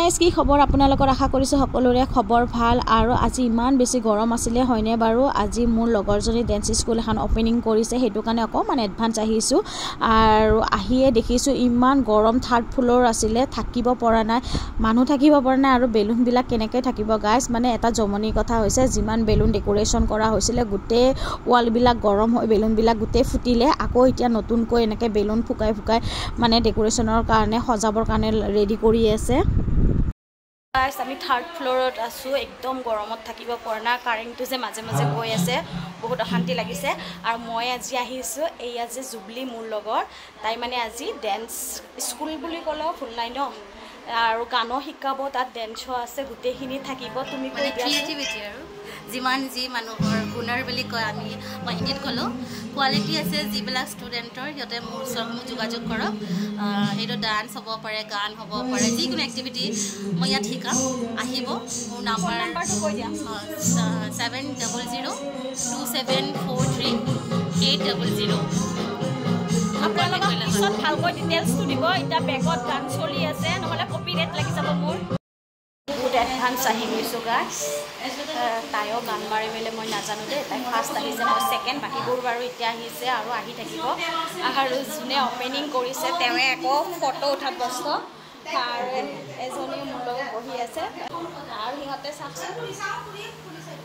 Guys কি খবৰ আপোনালোকৰ আশা কৰিছোঁ সকলোৰে খবৰ ভাল আৰু আজি ইমান বেছি গৰম আছিলে হয়নে বাৰু আজি মোৰ লগৰজনী ডেন্স স্কুল এখন ওপেনিং কৰিছে সেইটো কাৰণে অকণমান এডভান্স আহিছোঁ আৰু আহিয়ে দেখিছোঁ ইমান গৰম থাৰ্ড ফ্ল'ৰ আছিলে থাকিব পৰা নাই মানুহ থাকিব পৰা নাই আৰু বেলুনবিলাক কেনেকৈ থাকিব গাইজ মানে এটা জমনি কথা হৈছে যিমান বেলুন ডেকোৰেশ্যন কৰা হৈছিলে গোটেই ৱালবিলাক গৰম হৈ বেলুনবিলাক গোটেই ফুটিলে আকৌ এতিয়া নতুনকৈ এনেকৈ বেলুন ফুকাই ফুকাই মানে ডেকোৰেশ্যনৰ কাৰণে সজাবৰ কাৰণে ৰেডি কৰি আছে গাইজ আমি থাৰ্ড ফ্ল'ৰত আছোঁ একদম গৰমত থাকিব পৰা নাই কাৰেণ্টটো যে মাজে মাজে গৈ আছে বহুত অশান্তি লাগিছে আৰু মই আজি আহিছোঁ এয়া যে জুবলি মোৰ লগৰ তাই মানে আজি ডেন্স স্কুল বুলি ক'লেও ভুল নাই ন আৰু গানো শিকাব তাত ডেন্সো আছে গোটেইখিনি থাকিব তুমি মানে ক্ৰিয়েটিভিটি আৰু যিমান যি মানুহৰ হুনাৰ বুলি কয় মই হিন্দীত ক'লোঁ কোৱালিটি আছে যিবিলাক ষ্টুডেণ্টৰ সিহঁতে মোৰ ওচৰত মোক যোগাযোগ কৰক সেইটো ডান্স হ'ব পাৰে গান হ'ব পাৰে যিকোনো এক্টিভিটি মই ইয়াত শিকাম আহিব মোৰ নাম্বাৰটো কৈ দিয়া 7027438000 আপোনালোকক পিছত ভালকৈ ডিটেইলছটো দিব এতিয়া বেগত গান চলি আছে নহ'লে কপিৰাইট লাগি যাব মোৰ বহুত এডভান্স আহি গৈছোঁ গাইজ তাইও গান মাৰি মেলি মই নাজানো দেই তাই ফাৰ্ষ্ট আহিছে মই ছেকেণ্ড বাকীবোৰ বাৰু এতিয়া আহিছে আৰু আহি থাকিব আৰু যোনে অপেনিং কৰিছে তেওঁৱে আকৌ ফটো উঠাত ব্যস্ত আৰু এজনী মোৰ লগত বহি আছে আৰু সিহঁতে চাওকচোন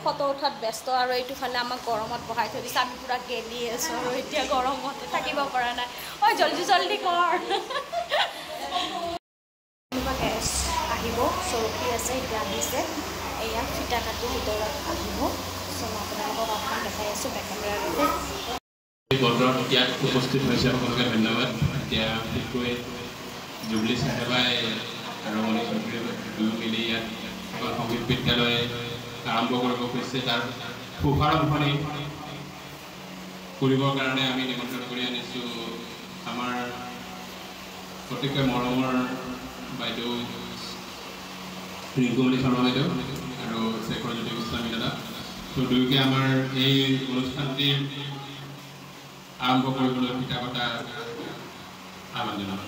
ফটো উঠাত ব্যস্ত আৰু এইটোফালে আমাক গৰমত বহাই থৈ দিছে আমি পূৰা গেলি আছোঁ আৰু এতিয়া গৰমতে থাকিব পৰা নাই ঐ জল্দি জল্দি কৰ গেছ আহিব চৌকী আছে এতিয়া আহিছে এয়া ফিটা কাটি ভিতৰত আহিব চ' মই আপোনালোকক অকণমান দেখাই আছোঁ বেক কেমেৰাতে ইয়াত উপস্থিত হৈছে সকলোকে ধন্যবাদ এতিয়া বিশেষকৈ জুবলি চাহেবাই আৰু মণি চৌধুৰী দুয়ো মিলি ইয়াত সংগীত বিদ্যালয় আৰম্ভ কৰিব খুজিছে তাৰ শুভাৰম্ভণি কৰিবৰ কাৰণে আমি নিমন্ত্ৰণ কৰি আনিছোঁ আমাৰ অতিকৈ মৰমৰ বাইদেউ ৰিংকুমণি শৰ্মা বাইদেউ আৰু শেখৰজ্যোতি গোস্বামী দাদা ত' দুয়োকে আমাৰ এই অনুষ্ঠানটি আৰম্ভ কৰিবলৈ পিতা কটা আহ্বান জনালোঁ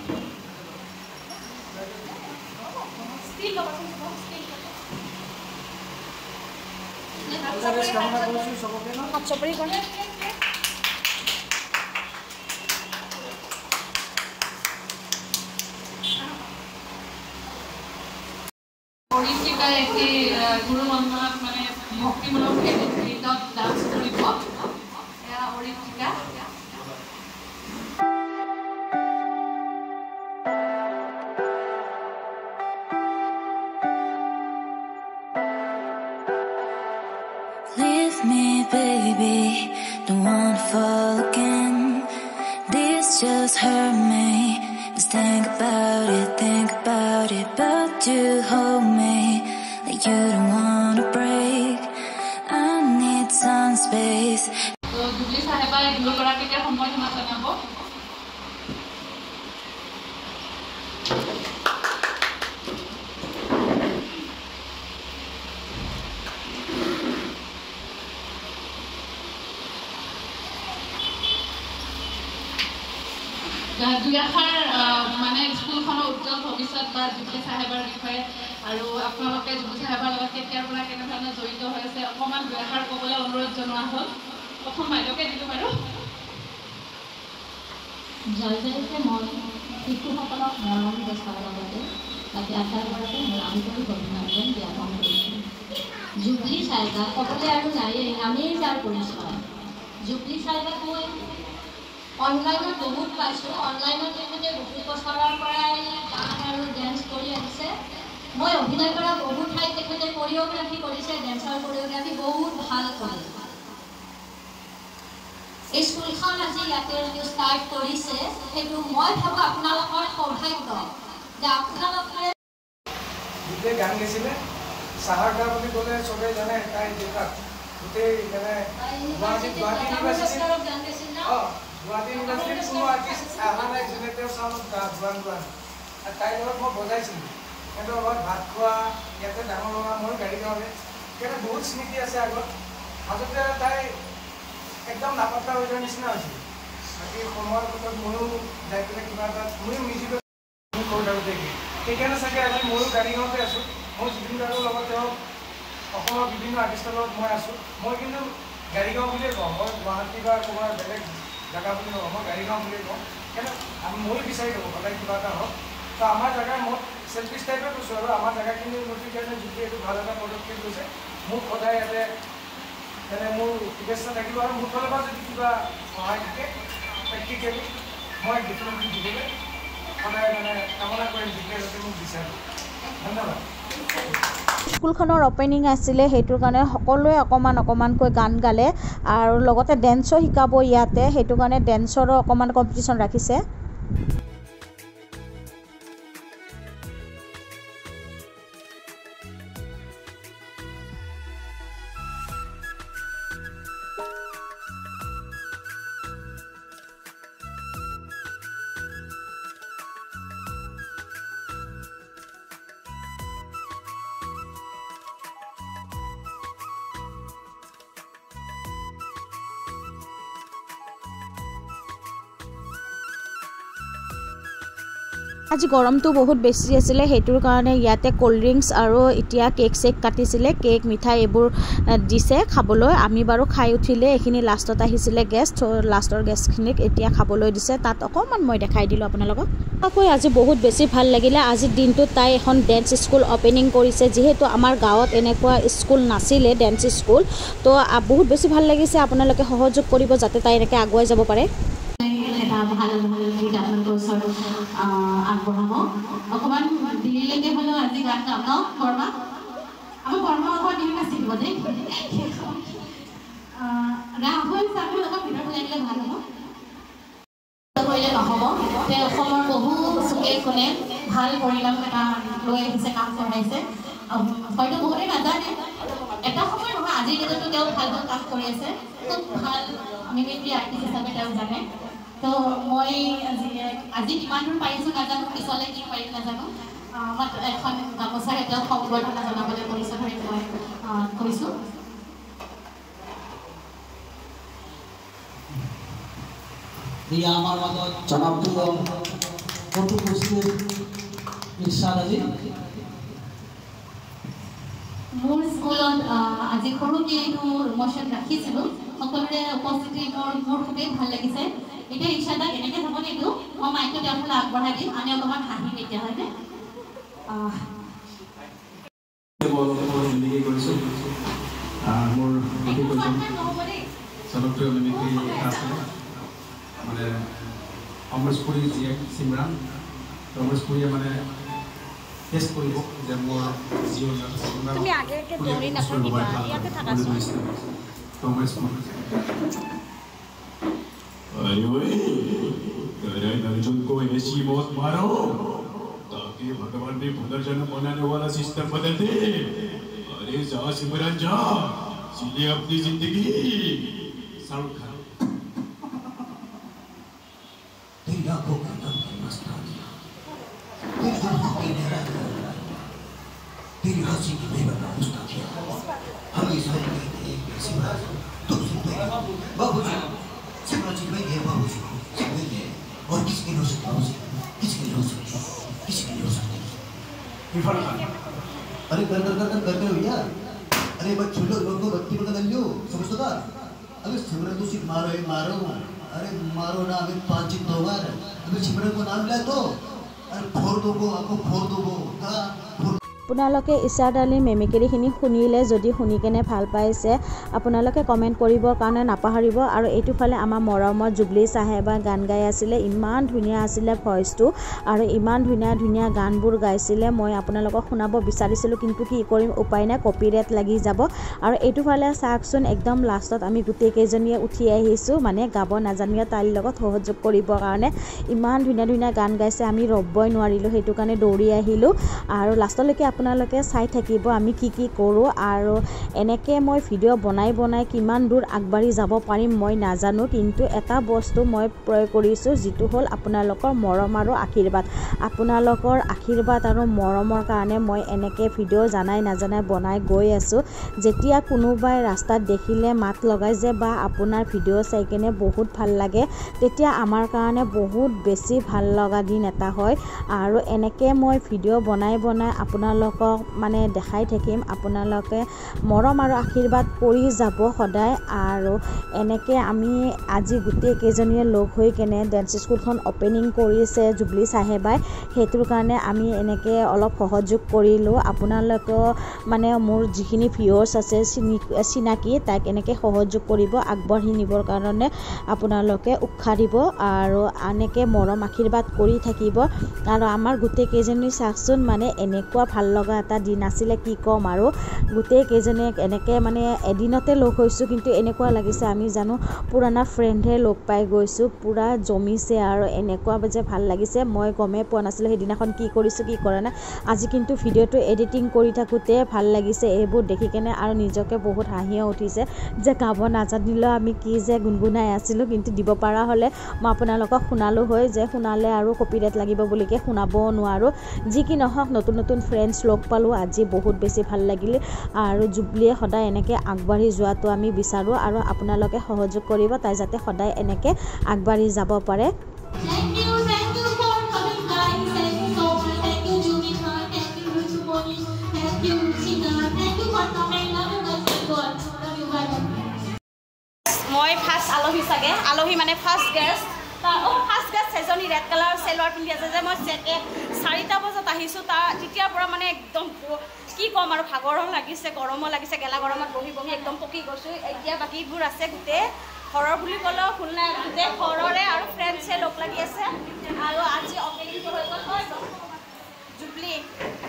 অৰিত্ৰিকাই এটি গুৰু বন্দনাত মানে ভক্তিমূলক গীতত ডান্স কৰিব এয়া অৰিত্ৰিকা Leave me, baby, don't wanna fall again. This just hurt me. Just think about it, but you hold me like you don't wanna break. I need some space. So, Jubli Sahebai দুগৰাকীকে সম্বৰ্ধনা জনাব দুই আষাৰ মানে স্কুলখনৰ উজ্জ্বল ভৱিষ্যত বা jubilee চাহেবৰ বিষয়ে আৰু আপোনালোকে জুবলি চাহেবৰ লগত কেতিয়াৰ পৰা কেনেধৰণে জড়িত হৈছে অকণমান দুই আষাৰ ক'বলৈ অনুৰোধ জনোৱা হ'ল প্ৰথম বাইদেউকে দিলোঁ বাৰু জয়জয়তে মই শিশুসকলক মৰম দেখুৱাৰ লগতে তাতে আটাইগৰাকী মোৰ আন্তৰিক অভিনন্দন জ্ঞাপন কৰিছোঁ জুবলি চাহেবা ক'বলৈ আৰু নায়েই নামেই যাৰ পৰিচয় জুবলি চাহেবাক মই অনলাইনত বহুত পাইছোঁ অনলাইনত তেখেতে বহুত বছৰৰ পৰাই গান আৰু ডেন্স কৰি আহিছে মই অভিনয় কৰা বহুত ঠাইত তেখেতে কৰিঅ'গ্ৰাফি কৰিছে ডেন্সৰ কৰিঅ'গ্ৰাফি বহুত ভাল কৰে এই স্কুলখন আজি ইয়াতে যিটো ষ্টাৰ্ট কৰিছে সেইটো মই ভাবোঁ আপোনালোকৰ সৌভাগ্য যে আপোনালোকে গোটেই গান গাইছিলে চাহাৰ গা বুলি ক'লে চবেই জানে তাই দেখাত গোটেই মানে গুৱাহাটী ইউনিভাৰ্চিটি গুৱাহাটী ইউনিভাৰ্চিটিত কোনো আৰ্টিষ্ট অহা নাই যোনে তেওঁৰ চাউণ্ডত গোৱান আৰু তাইৰ লগত মই বজাইছিলোঁ কিন্তু লগত ভাত খোৱা ইয়াতে ডাঙৰ হোৱা মই গাড়ী গাঁৱৰে সেইকাৰণে বহুত স্মৃতি আছে আগত মাজতে তাই একদম নাপাত্তা হৈ যোৱাৰ নিচিনা হৈছিল বাকী সময়ৰ ক্ষেত্ৰত ময়ো যাই পেলাই কিবা এটা ময়ো মিউজিকত সেইকাৰণে চাগে আজি ময়ো গাড়ীখনতে আছোঁ মই জুবিন গাৰ্গৰ লগত তেওঁ অসমৰ বিভিন্ন আৰ্টিষ্টৰ লগত মই আছোঁ মই কিন্তু গাড়ীগাঁও বুলিয়ে কওঁ মই গুৱাহাটী বা ক'ৰবাৰ বেলেগ জেগা বুলি নকওঁ মই গাড়ীগাঁও বুলিয়ে কওঁ কিন্তু আমি ময়ো বিচাৰি থাকোঁ সদায় কিবা এটা হওক তো আমাৰ জেগাৰ মই চেল্ফিছ টাইপে কৈছোঁ আৰু আমাৰ জেগাখিনি উন্নতিৰ কাৰণে যদি এইটো ভাল এটা পদক্ষেপ লৈছে মোক সদায় ইয়াতে মানে মোৰ শুভেচ্ছা থাকিব আৰু মোৰ ফালৰ পৰা যদি কিবা সহায় থাকে প্ৰেক্টিকেলি মই ডেফিনেটলি দিবলৈ সদায় মানে কামনা কৰিম যিটোৱে যাতে মোক বিচাৰোঁ ধন্যবাদ স্কুলখনৰ অপেনিং আছিলে সেইটোৰ কাৰণে সকলোৱে অকণমানকৈ গান গালে আৰু লগতে ডেন্সো শিকাব ইয়াতে সেইটো কাৰণে ডেন্সৰো অকণমান কম্পিটিশ্যন ৰাখিছে আজি গৰমটো বহুত বেছি আছিলে সেইটোৰ কাৰণে ইয়াতে কোল্ড ড্ৰিংকছ আৰু এতিয়া কেক চেক কাটিছিলে কেক মিঠাই এইবোৰ দিছে খাবলৈ আমি বাৰু খাই উঠিলে এইখিনি লাষ্টত আহিছিলে গেষ্ট লাষ্টৰ গেষ্টখিনিক এতিয়া খাবলৈ দিছে তাত অকণমান মই দেখাই দিলোঁ আপোনালোকক আকৌ আজি বহুত বেছি ভাল লাগিলে আজিৰ দিনটোত তাই এখন ডেন্স স্কুল অপেনিং কৰিছে যিহেতু আমাৰ গাঁৱত এনেকুৱা স্কুল নাছিলে ডেন্স স্কুল তো বহুত বেছি ভাল লাগিছে আপোনালোকে সহযোগ কৰিব যাতে তাই এনেকৈ আগুৱাই যাব পাৰে এটা ভাল গীত আপোনালোকৰ ওচৰত আগবঢ়াব অকণমান দিল্লীলৈকে হ'লেও আজি গান গাম ন বৰ্মা আমাৰ বৰ্মা অকণমান দিন নাচিব দেই ৰাহুল চাহুল অকণ ভিতৰত ওলাই দিলে ভাল হ'ব কৰিলে নহ'ব তেওঁ অসমৰ বহু চুকে কোণে ভাল পৰিণাম এটা লৈ আহিছে কাম কৰাইছে হয়তো বহুতেই নাজানে এটা সময় নহয় আজিৰ দিনতো তেওঁ ভাল ভাল কাম কৰি আছে খুব ভাল মিমিক্ৰি আৰ্টিষ্ট হিচাপে তেওঁ জানে তো মই আজি কিমান দূৰ পাৰিছোঁ নাজানো পিছলৈ কি পাৰিম নাজানো মই এখন গামোচাৰে তেওঁক সম্বৰ্ধনা জনাবলৈ কৰিছোঁ ধৰি মই কৈছোঁ আমাৰ মত জনপ্ৰিয় কৌতুক গোষ্ঠীৰ ইৰশাদ আজি মোৰ স্কুলত আজি সৰুকৈ মোৰ ইমোশ্যন ৰাখিছিলোঁ সকলোৰে উপস্থিতি মোৰ খুবেই ভাল লাগিছে এতিয়া ইচ্ছাদাক এনেকৈ যাব নিদিওঁ মই মাইকটো তেওঁৰ ফালে আগবঢ়াই দিম আমি অকণমান হাঁহিম এতিয়া হয়নে মোৰ জনপ্ৰিয় মিমিক্ৰি আছে মানে অমৰেশপুৰী জীয়েক চিমৰান অমৰেশপুৰীয়ে মানে টেষ্ট কৰিব যে মোৰ ताकि भगवान ने पुनर्जन्म बनाने वाला सिस्टम बदल दे अरे जा सिमरन जा सीधे अपनी जिंदगी शाहरुख खान तेरी आंखों का नाम मस्तानी तेरी जुल्फों की लहरा तेरी हंसी की बेवजह मुस्ताकिया हम इस वक्त कहते हैं सिमरन तुम सुनते हैं बाबूजी सिमरन जी नहीं है बाबूजी नहीं है और किसके लिए हो सकती है किसके लिए हो सकती है किसके लिए हो सकती है इरफान खान अरे कर करते हो यार अरे बस छोटे लोग को बत्ती बता लियो समझो का अगर सिमरन तो सिर्फ मारो अरे मारो ना अगर 5 2 बार अगर सिमरन को नाम ले तो अरे फोड़ दो आपको फोड़ दो का আপোনালোকে ইছাদ আলী মেমিক্ৰিখিনি শুনিলে যদি শুনি কেনে ভাল পাইছে আপোনালোকে কমেণ্ট কৰিবৰ কাৰণে নাপাহৰিব আৰু এইটোফালে আমাৰ মৰমৰ জুবলি চাহেবা গান গাই আছিলে ইমান ধুনীয়া আছিলে ভইচটো আৰু ইমান ধুনীয়া গানবোৰ গাইছিলে মই আপোনালোকক শুনাব বিচাৰিছিলোঁ কিন্তু কি কৰিম উপায় নাই কপিৰাইট লাগি যাব আৰু এইটোফালে চাওকচোন একদম লাষ্টত আমি গোটেইকেইজনীয়ে উঠি আহিছোঁ মানে গাব নাজানিয়া তাইৰ লগত সহযোগ কৰিবৰ কাৰণে ইমান ধুনীয়া গান গাইছে আমি ৰ'বই নোৱাৰিলোঁ সেইটো কাৰণে দৌৰি আহিলোঁ আৰু লাষ্টলৈকে আপোনালোকে চাই থাকিব আমি কি কৰোঁ আৰু এনেকৈ মই ভিডিঅ' বনাই কিমান দূৰ আগবাঢ়ি যাব পাৰিম মই নাজানো কিন্তু এটা বস্তু মই প্ৰয়োগ কৰিছোঁ যিটো হ'ল আপোনালোকৰ মৰম আৰু আশীৰ্বাদ আপোনালোকৰ আশীৰ্বাদ আৰু মৰমৰ কাৰণে মই এনেকৈ ভিডিঅ' জানাই বনাই গৈ আছোঁ যেতিয়া কোনোবাই ৰাস্তাত দেখিলে মাত লগাই যে বা আপোনাৰ ভিডিঅ' চাই কিনে বহুত ভাল লাগে তেতিয়া আমাৰ কাৰণে বহুত বেছি ভাল লগা দিন এটা হয় আৰু এনেকৈ মই ভিডিঅ' বনাই আপোনালোকক মানে দেখাই থাকিম আপোনালোকে মৰম আৰু আশীৰ্বাদ কৰি যাব সদায় আৰু এনেকৈ আমি আজি গোটেই কেইজনীয়ে লগ হৈ কেনে ডেন্স স্কুলখন অপেনিং কৰিছে জুবলি চাহেবাই সেইটোৰ কাৰণে আমি এনেকৈ অলপ সহযোগ কৰিলোঁ আপোনালোকে মানে মোৰ যিখিনি ভিউৱাৰ্ছ আছে চিনাকি তাক এনেকৈ সহযোগ কৰিব আগবাঢ়ি নিবৰ কাৰণে আপোনালোকে উৎসাহ দিব আৰু এনেকৈ মৰম আশীৰ্বাদ কৰি থাকিব আৰু আমাৰ গোটেই কেইজনী চাওকচোন মানে এনেকুৱা ভাল লগা এটা দিন আছিলে কি ক'ম আৰু গোটেই কেইজনে এনেকৈ মানে এদিনতে লগ হৈছোঁ কিন্তু এনেকুৱা লাগিছে আমি জানো পুৰণা ফ্ৰেণ্ডহে লগ পাই গৈছোঁ পুৰা জমিছে আৰু এনেকুৱা যে ভাল লাগিছে মই গমেই পোৱা নাছিলোঁ সেইদিনাখন কি কৰিছোঁ কি কৰা নাই আজি কিন্তু ভিডিঅ'টো এডিটিং কৰি থাকোঁতে ভাল লাগিছে এইবোৰ দেখি কেনে আৰু নিজকে বহুত হাঁহিও উঠিছে যে গাব নাজানিলেও আমি কি যে গুণগুণাই আছিলোঁ কিন্তু দিব পৰা হ'লে মই আপোনালোকক শুনালোঁ হয় যে শুনালে আৰু কপিৰাইট লাগিব বুলিকে শুনাবও নোৱাৰোঁ যি কি নহওক নতুন ফ্ৰেণ্ডছ লগ পালোঁ আজি বহুত বেছি ভাল লাগিলে আৰু জুবলিয়ে সদায় এনেকৈ আগবাঢ়ি যোৱাটো আমি বিচাৰোঁ আৰু আপোনালোকে সহযোগ কৰিব তাই যাতে সদায় এনেকৈ আগবাঢ়ি যাব পাৰে মই ফাৰ্ষ্ট আলহী চাগে আলহী মানে ফাৰ্ষ্ট গেষ্ট এজনী ৰেড কালাৰ চেলোৱাৰ পিন্ধি আছে যে মই 4টা বজাত আহিছোঁ তেতিয়াৰ পৰা মানে একদম কি ক'ম আৰু ভাগৰো লাগিছে গৰমো লাগিছে গেলা গৰমত বহি একদম পকি গৈছোঁ এতিয়া বাকীবোৰ আছে গোটেই ঘৰৰ বুলি ক'লেও ভুল নাই গোটেই ঘৰৰে আৰু ফ্ৰেণ্ডছে লগ লাগি আছে আৰু আজি অপেনিংটো হৈ গ'ল জুবলি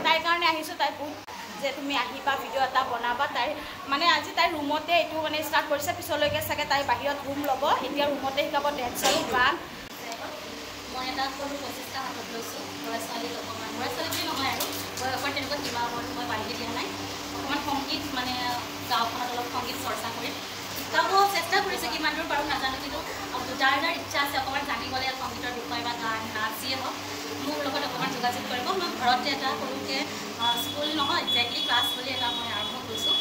তাইৰ কাৰণে আহিছোঁ তাই বহুত যে তুমি আহিবা ভিডিঅ' এটা বনাবা তাই মানে আজি তাইৰ ৰুমতে এইটো মানে ষ্টাৰ্ট কৰিছে পিছলৈকে চাগে তাই বাহিৰত ৰুম ল'ব এতিয়া ৰুমতে শিকাব ডেন্স আৰু গান মই এটা সৰু প্ৰচেষ্টা হাতত লৈছোঁ ল'ৰা ছোৱালী অকণমান ল'ৰা ছোৱালী বুলি নহয় আৰু বয়সৰ তেনেকুৱা কিবা মই বাঢ়ি দিয়া নাই অকণমান সংগীত মানে গাঁওখনত অলপ সংগীত চৰ্চা কৰি শিকাব চেষ্টা কৰিছে কিমান দূৰ পাৰোঁ নাজানো কিন্তু যাৰ ইচ্ছা আছে অকণমান জানিবলৈ সংগীতৰ বিষয়ে বা গান নাচ যিয়ে হওক মোৰ লগত অকণমান যোগাযোগ কৰিব মই ঘৰতে এটা সৰুকৈ স্কুল নহয় একজেক্টলি ক্লাছ বুলি এটা মই আৰম্ভ কৰিছোঁ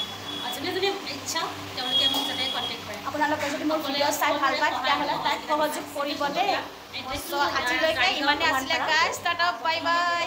যোনে ইচ্ছা তেওঁলোকে মোক যাতে কণ্টেক্ট কৰে আপোনালোকে যদি মোৰ ভিডিঅ' চাই ভাল পায় তেতিয়াহ'লে তাইক সহযোগ কৰিব দেই আজিলৈকে ইমানে আছিলে গাইজ টাটা বাই বাই